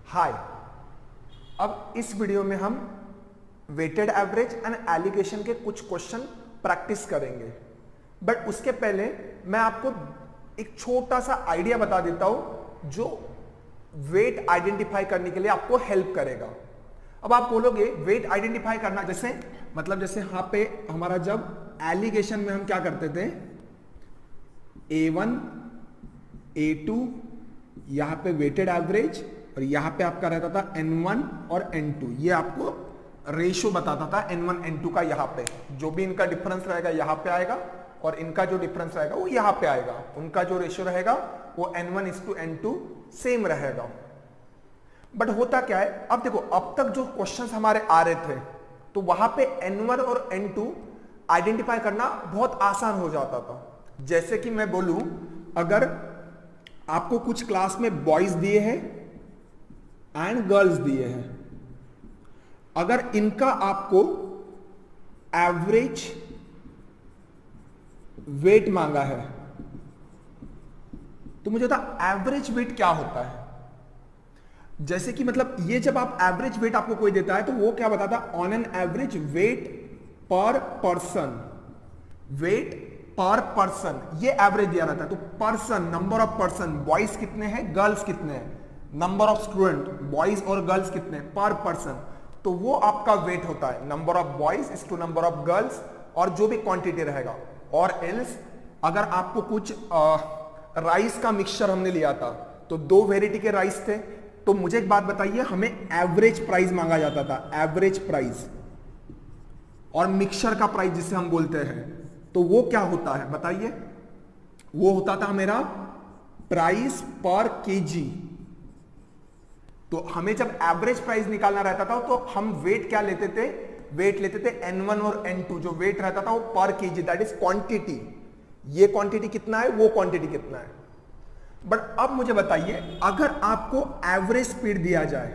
हाय, अब इस वीडियो में हम वेटेड एवरेज एंड एलिगेशन के कुछ क्वेश्चन प्रैक्टिस करेंगे। बट उसके पहले मैं आपको एक छोटा सा आइडिया बता देता हूं जो वेट आइडेंटिफाई करने के लिए आपको हेल्प करेगा। अब आप बोलोगे वेट आइडेंटिफाई करना जैसे मतलब जैसे यहां पे हमारा जब एलिगेशन में हम क्या करते थे, A1 A2 यहां पे वेटेड एवरेज और यहां पे आपका रहता था N1 और N2, ये आपको रेशियो बताता था N1 N2 का। यहां पे जो भी इनका डिफरेंस रहेगा यहां पे आएगा और इनका जो डिफरेंस रहेगा वो यहां पे आएगा। उनका जो रेशियो रहेगा वो N1:N2 सेम रहेगा। बट होता क्या है, अब देखो अब तक जो क्वेश्चंस हमारे आ रहे थे तो वहां पे N1 और N2 आइडेंटिफाई करना बहुत आसान हो जाता था। जैसे कि मैं बोलूं, अगर आपको कुछ क्लास में बॉयज दिए हैं एंड गर्ल्स दिए हैं, अगर इनका आपको एवरेज वेट मांगा है तो मुझे बता एवरेज वेट क्या होता है। जैसे कि मतलब ये जब आप एवरेज वेट आपको कोई देता है तो वो क्या बताता है, ऑन एन एवरेज वेट पर पर्सन, वेट पर पर्सन, ये एवरेज दिया रहता है। तो person, number of person, boys कितने हैं गर्ल्स कितने हैं, नंबर ऑफ स्टूडेंट बॉयज और गर्ल्स कितने हैं पर पर्सन, तो वो आपका वेट होता है। Number of boys is to number of girls और जो भी क्वांटिटी रहेगा। और एल्स अगर आपको कुछ राइस का मिक्सचर हमने लिया था तो दो वेराइटी के राइस थे, तो मुझे एक बात बताइए, हमें एवरेज प्राइस मांगा जाता था, एवरेज प्राइस और मिक्सचर का प्राइस जिसे हम बोलते हैं, तो वो क्या होता है बताइए, वो होता था मेरा प्राइस पर केजी। तो हमें जब एवरेज प्राइस निकालना रहता था तो हम वेट क्या लेते थे, वेट लेते थे N1 और N2, जो वेट रहता था वो पर केजी, दैट इज क्वांटिटी। ये क्वांटिटी कितना है, वो क्वांटिटी कितना है। बट अब मुझे बताइए, अगर आपको एवरेज स्पीड दिया जाए,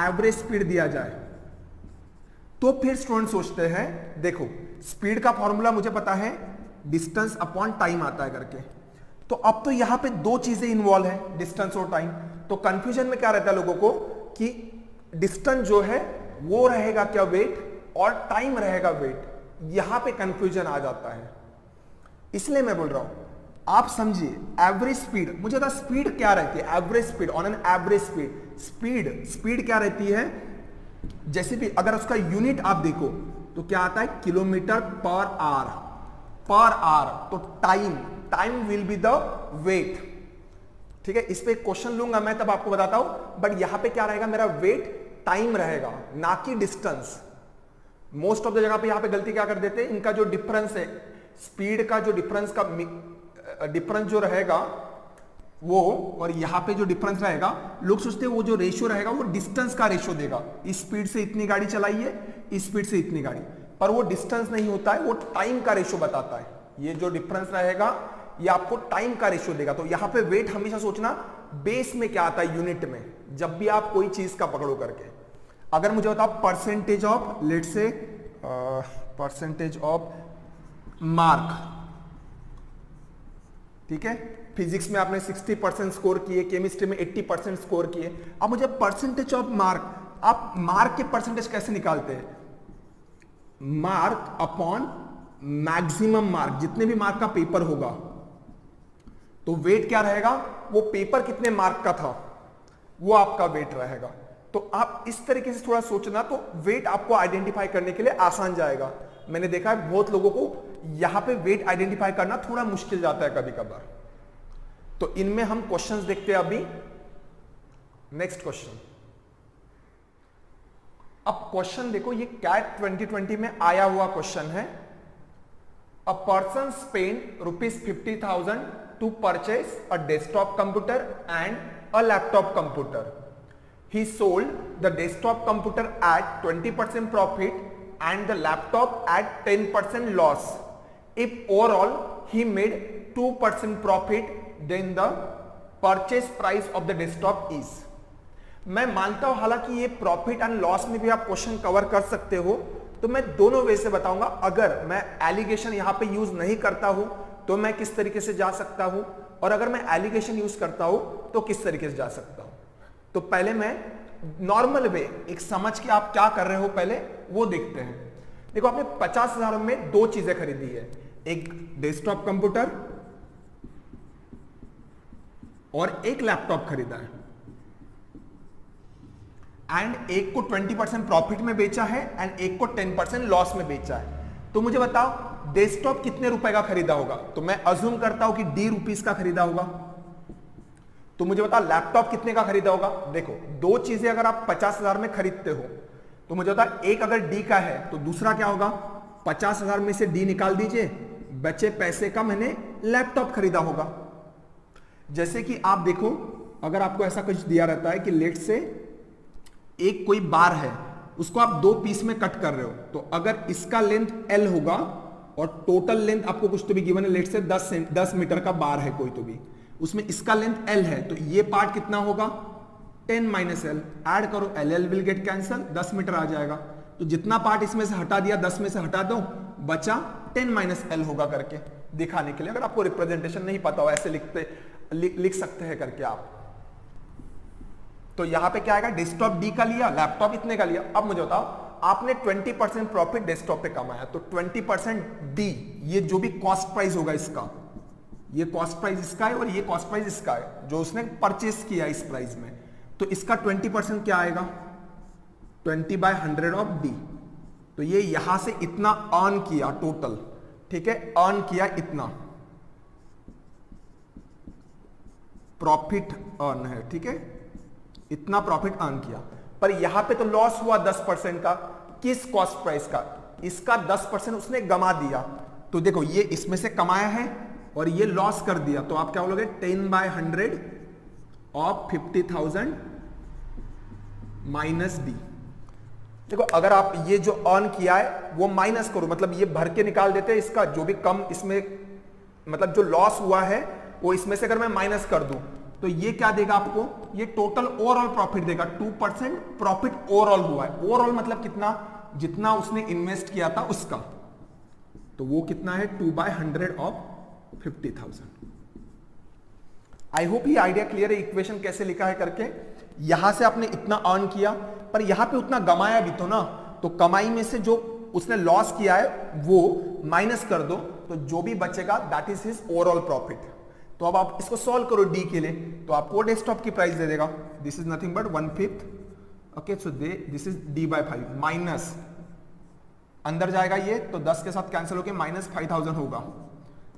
एवरेज स्पीड दिया जाए तो फिर स्टूडेंट सोचते हैं, देखो स्पीड का फॉर्मूला मुझे पता है, डिस्टेंस अपॉन टाइम आता है करके। तो अब तो यहां पे दो चीजें इन्वॉल्व है, डिस्टेंस और टाइम। तो कंफ्यूजन में क्या रहता है लोगों को कि डिस्टेंस जो है वो रहेगा क्या वेट और टाइम रहेगा वेट, यहां पे कंफ्यूजन आ जाता है। इसलिए मैं बोल रहा हूं आप समझिए एवरेज स्पीड, मुझे बता स्पीड क्या रहती है, average speed on an average speed, speed क्या रहती है, जैसे भी अगर उसका यूनिट आप देखो तो क्या आता है किलोमीटर पर आवर, तो time will be the weight. ठीक है, इस पे क्वेश्चन लूंगा मैं तब आपको बताता हूं। बट यहां पे क्या रहेगा, मेरा वेट टाइम रहेगा ना कि डिस्टेंस। मोस्ट ऑफ द जगह पे यहां पे गलती क्या कर देते हैं, इनका जो डिफरेंस है स्पीड का, जो डिफरेंस जो रहेगा वो और यहां पे जो डिफरेंस रहेगा, लोग सोचते हैं वो जो रेशियो रहेगा वो डिस्टेंस का रेशियो देगा, इस स्पीड से इतनी गाड़ी चलाइए, इस स्पीड से इतनी गाड़ी, पर वो डिस्टेंस नहीं होता है, वो टाइम का रेशियो बताता है। ये जो डिफरेंस रहेगा ये आपको टाइम का रेशियो देगा। तो यहां पे वेट हमेशा सोचना बेस में क्या आता है, यूनिट में, जब भी आप कोई चीज का पकड़ो करके। अगर मुझे बताओ percentage of, let's say percentage of mark, ठीक है, फिजिक्स में आपने 60% स्कोर किए, केमिस्ट्री में 80% स्कोर किए। अब मुझे परसेंटेज ऑफ मार्क, आप मार्क के परसेंटेज कैसे निकालते हैं, मार्क अपॉन मैक्सिमम मार्क, जितने भी मार्क का पेपर होगा तो वेट क्या रहेगा, वो पेपर कितने मार्क का था वो आपका वेट रहेगा। तो आप इस तरीके से थोड़ा सोचना तो वेट आपको आइडेंटिफाई करने के लिए आसान जाएगा। मैंने देखा है बहुत लोगों को यहां पे वेट आइडेंटिफाई करना थोड़ा मुश्किल जाता है कभी कभार। तो इनमें हम क्वेश्चंस देखते हैं अभी। नेक्स्ट क्वेश्चन, अब क्वेश्चन देखो, ये कैट 2020 में आया हुआ क्वेश्चन है। A person spend ₹50,000 to purchase a desktop computer and a laptop computer. He sold the desktop computer at 20% profit and the laptop at 10% loss. If overall he made 2% profit, then the purchase price of the desktop is. मैं मानता हूं हालांकि ये profit and loss में भी आप question cover कर सकते हो, तो मैं दोनों वे से बताऊंगा। अगर मैं एलिगेशन यहां पे यूज नहीं करता हूं तो मैं किस तरीके से जा सकता हूं, और अगर मैं एलिगेशन यूज करता हूं तो किस तरीके से जा सकता हूं। तो पहले मैं नॉर्मल वे एक समझ के आप क्या कर रहे हो पहले वो देखते हैं। देखो आपने 50,000 में दो चीजें खरीदी है, एक डेस्कटॉप कंप्यूटर और एक लैपटॉप खरीदा है, एंड एक को 20% प्रॉफिट में बेचा है एंड एक को 10% लॉस में बेचा है। तो मुझे बताओ डेस्कटॉप कितने रुपए का खरीदा होगा, तो मैं अज्यूम करता हूं कि D का खरीदा होगा। तो मुझे बताओ लैपटॉप कितने का खरीदा होगा। देखो दो चीजें अगर आप 50,000 में खरीदते हो तो मुझे बताओ एक अगर D का है तो दूसरा क्या होगा, 50,000 में से D निकाल दीजिए, बचे पैसे का मैंने लैपटॉप खरीदा होगा। जैसे कि आप देखो अगर आपको ऐसा कुछ दिया रहता है कि लेट से एक कोई बार है उसको आप दो पीस में कट कर रहे हो, तो अगर इसका लेंथ L होगा और टोटल लेंथ आपको कुछ तो भी गिवन है, लेट से 10 मीटर का बार है कोई तो भी, उसमें इसका लेंथ L है, तो ये पार्ट कितना होगा 10 - L, ऐड करो LL will get cancel, 10 metre आ जाएगा। तो जितना पार्ट इसमें से हटा दिया 10 में से हटा दो, बचा 10 - L होगा करके दिखाने के लिए। अगर आपको रिप्रेजेंटेशन नहीं पता हो ऐसे लिख सकते हैं करके आप। तो यहां पे क्या आएगा, डेस्कटॉप D का लिया, लैपटॉप इतने का लिया। अब मुझे बताओ आपने 20% प्रॉफिट डेस्कटॉप पे कमाया, तो 20% D, ये जो भी कॉस्ट प्राइस होगा इसका, ये कॉस्ट प्राइस इसका है और ये कॉस्ट प्राइस इसका है जो उसने परचेस किया इस प्राइस में, तो इसका 20% क्या आएगा 20/100 ऑफ D। तो ये यहां से इतना अर्न किया टोटल, ठीक है, अर्न किया इतना प्रॉफिट अर्न है, ठीक है, इतना प्रॉफिट अर्न किया। पर यहां पे तो लॉस हुआ 10% का, किस कॉस्ट प्राइस का, इसका 10% उसने गमा दिया। तो देखो ये इसमें से कमाया है और ये लॉस कर दिया, तो आप क्या बोलोगे 10/100 ऑफ 50,000 माइनस D। देखो अगर आप ये जो अर्न किया है वो माइनस करो, मतलब ये भर के निकाल देते हैं, इसका जो भी कम इसमें मतलब जो लॉस हुआ है वो इसमें से अगर मैं माइनस कर दूं तो ये क्या देगा आपको, ये टोटल ओवरऑल प्रॉफिट देगा। 2% प्रॉफिट ओवरऑल हुआ है, ओवरऑल मतलब कितना, जितना उसने इन्वेस्ट किया था उसका, तो वो कितना है 2/100 ऑफ 50,000। आई होप ये आइडिया क्लियर है, इक्वेशन कैसे लिखा है करके। यहां से आपने इतना अर्न किया पर यहां पे उतना गमाया भी तो ना, तो कमाई में से जो उसने लॉस किया है वो माइनस कर दो, तो जो भी बचेगा that is his overall profit. तो अब आप इसको सॉल्व करो D के लिए, तो आपको डेस्कटॉप की प्राइस दे देगा, this is nothing but 1/5, okay, so this is D/5 minus, अंदर जाएगा ये तो 10 के साथ कैंसिल होकर -5,000 होगा,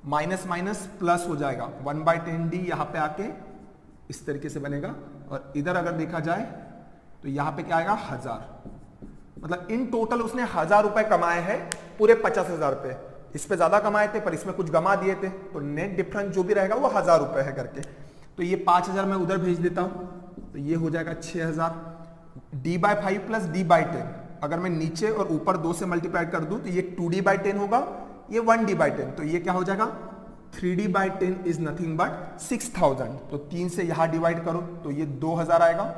माइनस माइनस प्लस हो जाएगा 1/10 D यहां पे आके इस तरीके से बनेगा। और इधर अगर देखा जाए तो यहां पे क्या आएगा 1000, मतलब इन टोटल उसने 1000 रुपए कमाए हैं पूरे 50,000 पे। इस पे ज्यादा कमाए थे पर इसमें कुछ गमा दिए थे, तो नेट डिफरेंस जो भी रहेगा वो 1000 रुपए है करके। तो ये 5000 मैं उधर भेज देता हूं, तो ये हो जाएगा 6000। D/5 प्लस D/10, अगर मैं नीचे और ऊपर 2 से मल्टीप्लाई कर दूं तो ये 2D/10 होगा, ये 1D/10, तो ये क्या हो जाएगा 3D/10 इज नथिंग बट 6000। तो 3 से यहां डिवाइड करो तो ये 2000 आएगा,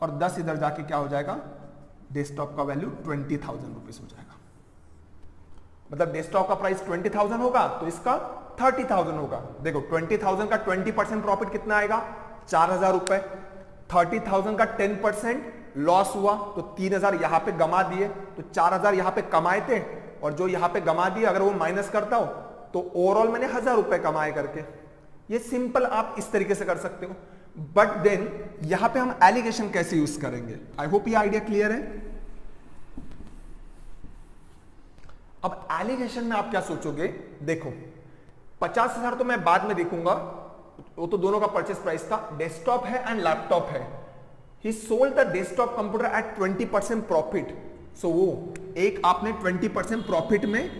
और 10 इधर जाके क्या हो जाएगा, डेस्कटॉप का वैल्यू 20,000 रुपीज हो जाएगा। मतलब डेस्कटॉप का प्राइस 20,000 होगा तो इसका 30,000 होगा। देखो 20,000 का 20% प्रॉफिट कितना आएगा 4,000 रुपए, 30,000 का 10% लॉस हुआ तो 3,000 यहां पे गमा दिए, तो 4,000 यहां पे कमाए थे और जो यहां पे गमा दिए अगर वो माइनस करता हो तो ओवरऑल मैंने 1,000 रुपए कमाए करके। ये सिंपल आप इस तरीके से कर सकते हो, बट देन यहां पे हम एलिगेशन कैसे यूज करेंगे, आई होप ये आइडिया क्लियर है। अब एलिगेशन में आप क्या सोचोगे, देखो 50,000 तो मैं बाद में देखूंगा, वो तो दोनों का परचेस प्राइस था, डेस्कटॉप है एंड लैपटॉप है। He sold the desktop computer at 20% profit. So वो एक आपने 20% प्रॉफिट में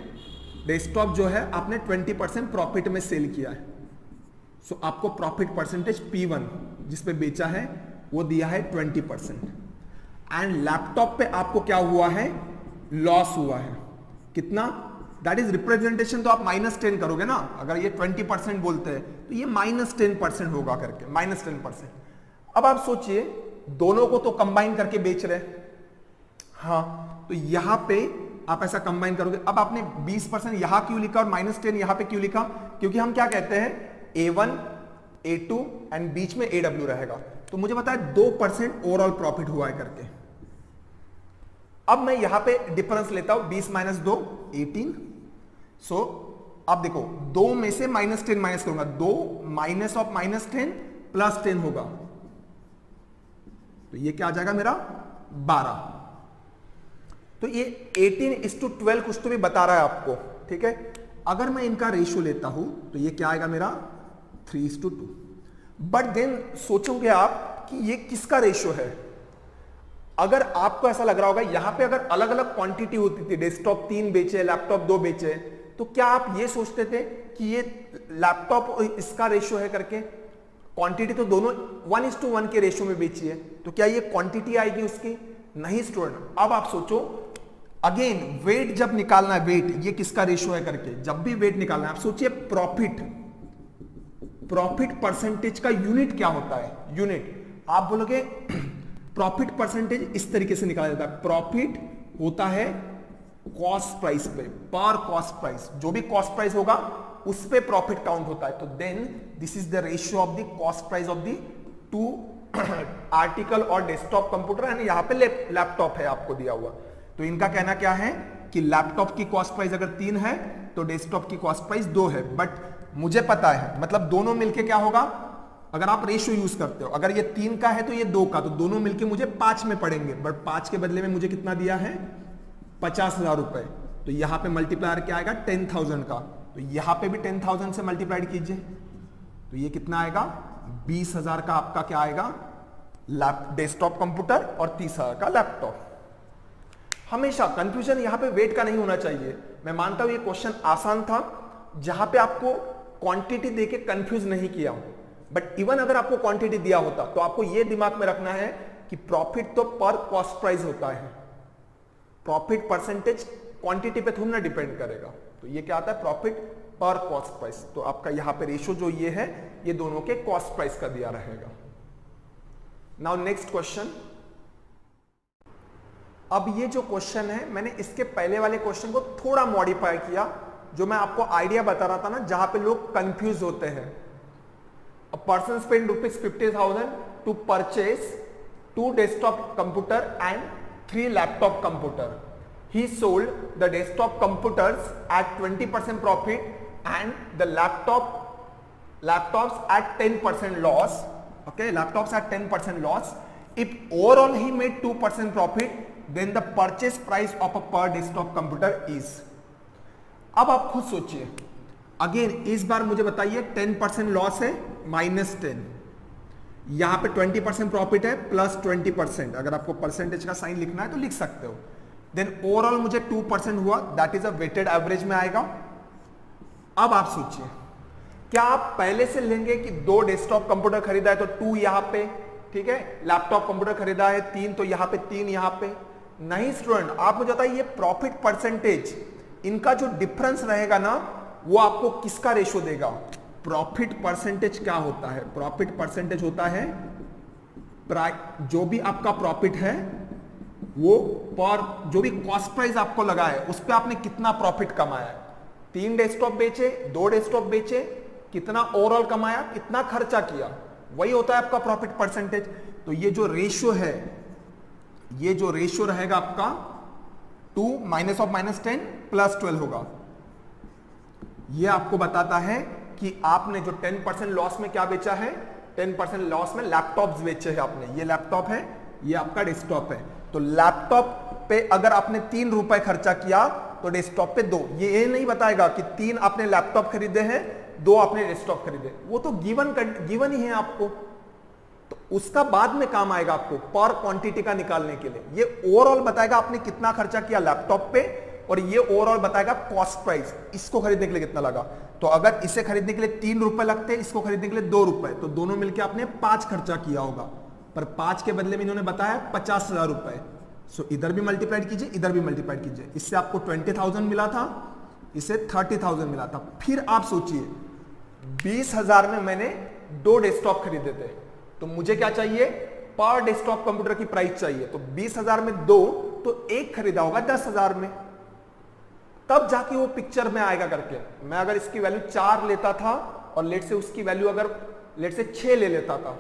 डेस्कटॉप जो है आपने 20% प्रॉफिट में सेल किया है। सो आपको प्रॉफिट परसेंटेज P1 जिसपे बेचा है वो दिया है 20%। एंड लैपटॉप पे आपको क्या हुआ है, लॉस हुआ है, कितना, दैट इज रिप्रेजेंटेशन तो आप -10 करोगे ना, अगर ये 20% बोलते हैं तो ये -10% होगा करके, -10%। अब आप सोचिए दोनों को तो कंबाइन करके बेच रहे हैं, हाँ, तो यहां पे आप ऐसा कंबाइन करोगे। अब आपने 20% यहां क्यों लिखा और -10 यहां पे क्यों लिखा? क्योंकि हम क्या कहते हैं A1 A2 एंड बीच में AW रहेगा। तो मुझे पता है 2% ओवरऑल प्रॉफिट हुआ है करके। अब मैं यहां पे डिफरेंस लेता हूं 20 - 2 18। सो अब देखो 2 में से -10 माइनस करूंगा, 2 माइनस ऑफ -10 प्लस 10 होगा, तो ये क्या आ जाएगा मेरा 12। तो ये 18:12 कुछ तो भी बता रहा है आपको, ठीक है। अगर मैं इनका रेशियो लेता हूं तो ये क्या आएगा मेरा 3:2। बट देन सोचोगे आप कि ये किसका रेशियो है? अगर आपको ऐसा लग रहा होगा यहां पे अगर अलग अलग क्वांटिटी होती थी, डेस्कटॉप 3 बेचे, लैपटॉप 2 बेचे, तो क्या आप ये सोचते थे कि ये लैपटॉप इसका रेशियो है करके? क्वांटिटी तो दोनों 1:1 के रेशियो में बेची है, तो क्या ये क्वांटिटी आएगी उसकी? नहीं स्टूडेंट। अब आप सोचो अगेन, वेट जब निकालना है, वेट ये किसका रेशियो है करके, जब भी वेट निकालना है आप सोचिए प्रॉफिट परसेंटेज का यूनिट क्या होता है? यूनिट आप बोलोगे प्रॉफिट परसेंटेज इस तरीके से निकाला जाता है। प्रॉफिट होता है कॉस्ट प्राइस पे, पर कॉस्ट प्राइस, जो भी कॉस्ट प्राइस होगा उस पे प्रॉफिट काउंट होता है। तो then this is the ratio of the cost price of the two article और डेस्कटॉप कंप्यूटर, एंड यहां पे लैपटॉप है आपको दिया हुआ। तो इनका कहना क्या है कि लैपटॉप की कॉस्ट प्राइस अगर 3 है तो डेस्कटॉप की कॉस्ट प्राइस 2 है। बट मुझे पता है, मतलब दोनों मिलके क्या होगा, अगर आप रेशियो यूज करते हो, अगर ये 3 का है तो ये 2 का, तो दोनों मिलके मुझे 5 में पड़ेंगे। बट 5 के बदले में मुझे कितना दिया है? 50,000 रुपए। तो यहां पे मल्टीप्लायर क्या आएगा? 10,000 का। तो यहां पे भी 10,000 से मल्टीप्लाइड कीजिए, तो ये कितना आएगा? 20,000 का आपका क्या आएगा? डेस्कटॉप कंप्यूटर, और 30,000 का लैपटॉप। हमेशा कंफ्यूजन यहां पे वेट का नहीं होना चाहिए। मैं मानता हूं ये क्वेश्चन आसान था, जहां पे आपको क्वांटिटी देके कंफ्यूज नहीं किया। बट इवन अगर आपको क्वांटिटी दिया होता तो आपको ये दिमाग में रखना है कि प्रॉफिट तो पर कॉस्ट प्राइस होता है, प्रॉफिट परसेंटेज क्वांटिटी पे थोड़ा ना डिपेंड करेगा। तो ये क्या आता है? प्रॉफिट पर कॉस्ट प्राइस। तो आपका यहां पे रेशियो जो ये है, ये दोनों के कॉस्ट प्राइस का दिया रहेगा। Now next question. अब ये जो क्वेश्चन है, मैंने इसके पहले वाले क्वेश्चन को थोड़ा मॉडिफाई किया, जो मैं आपको आइडिया बता रहा था ना, जहां पे लोग कंफ्यूज होते हैं। A person spent ₹50,000 to purchase 2 desktop computer and 3 laptop computer. He sold the desktop computers at 20% profit and the laptops at 10% loss. Okay, laptops at 10% loss. If overall he made 2% profit, then the purchase price of a per desktop computer is. अब आप खुद सोचिए, again इस बार मुझे बताइए 10% loss है -10, यहां पे 20% प्रॉफिट है +20%। अगर आपको परसेंटेज का साइन लिखना है तो लिख सकते हो। देन ओवरऑल मुझे 2% हुआ, that is a weighted average में आएगा। अब आप सोचिए, क्या आप पहले से लेंगे कि 2 डेस्कटॉप कंप्यूटर खरीदा है तो 2 यहां पे, ठीक है, लैपटॉप कंप्यूटर खरीदा है 3 तो यहां पे 3 यहां पे? नहीं स्टूडेंट, आप मुझे बताइए ये प्रॉफिट परसेंटेज, इनका जो डिफरेंस रहेगा ना, वो आपको किसका रेशियो देगा? प्रॉफिट परसेंटेज क्या होता है? प्रॉफिट परसेंटेज होता है जो भी आपका प्रॉफिट है वो पर जो भी कॉस्ट प्राइस आपको लगा है उस पर आपने कितना प्रॉफिट कमाया है। 3 डेस्कटॉप बेचे, 2 डेस्कटॉप बेचे, कितना ओवरऑल कमाया, कितना खर्चा किया, वही होता है आपका प्रॉफिट परसेंटेज। तो ये जो रेशियो है, ये जो रेशियो रहेगा आपका 2 -10 +12 होगा। ये आपको बताता है कि आपने जो 10% लॉस में क्या बेचा है, 10% लॉस में लैपटॉप्स बेचे हैं आपने। ये लैपटॉप है, ये आपका डेस्कटॉप है। तो लैपटॉप पे अगर आपने 3 रुपए खर्चा किया तो डेस्कटॉप पे 2। ये नहीं बताएगा कि 3 आपने लैपटॉप खरीदे हैं, 2 आपने डेस्कटॉप खरीदे, वो तो गिवन ही है आपको। तो उसका बाद में काम आएगा आपको पर क्वांटिटी का निकालने के लिए। ये ओवरऑल बताएगा आपने कितना खर्चा किया लैपटॉप पे, और ये ओवरऑल बताएगा कॉस्ट प्राइस, इसको खरीदने के लिए कितना लगा। तो अगर इसे खरीदने के लिए 3 रुपए लगते, इसको खरीदने के लिए 2 रुपए, तो दोनों मिलकर आपने 5 खर्चा किया होगा, पर 5 के बदले में इन्होंने बताया 50,000 रुपए। सो इधर भी मल्टीप्लाइड कीजिए, इधर भी मल्टीप्लाइड कीजिए। इससे आपको 20,000 मिला था, इसे 30,000 मिला था। फिर आप सोचिए 20,000 में मैंने 2 डेस्कटॉप खरीदे थे, तो मुझे क्या चाहिए? पर डेस्कटॉप कंप्यूटर की प्राइस चाहिए। तो 20,000 में 2, तो 1 खरीदा होगा 10,000 में। तब जाके वो पिक्चर में आएगा करके। मैं अगर इसकी वैल्यू 4 लेता था और लेट से उसकी वैल्यू अगर लेट से 6 ले लेता था,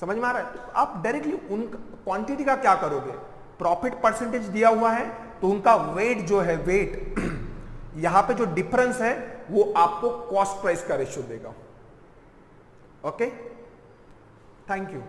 समझ में आ रहा है? तो आप डायरेक्टली उन क्वांटिटी का क्या करोगे, प्रॉफिट परसेंटेज दिया हुआ है तो उनका वेट जो है, वेट यहां पे जो डिफरेंस है वो आपको कॉस्ट प्राइस का रेशियो देगा। Okay, thank you.